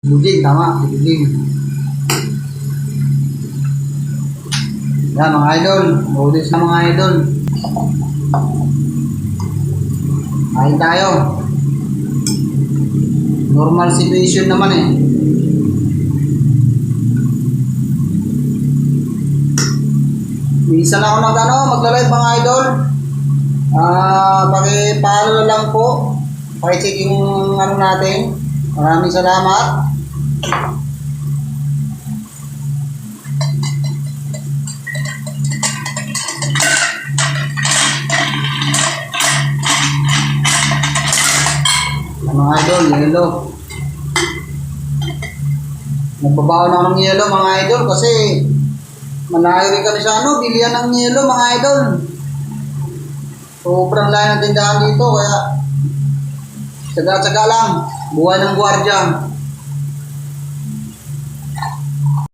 Buding, tama, buding. Yan mga idol, buding sa mga idol. Kain tayo. Normal situation naman eh. Minsan ako magla-live mga idol. Paki-follow na lang po. Paki-check yung natin. Maraming salamat. Mga idol, yelo. Nagbabaon ako ng yelo mga idol kasi malayo rin kami sa bilihan ng yelo mga idol. Sobrang layo ng tindahan dito kaya tsaga-tsaga lang. Buhay ng gwardiya.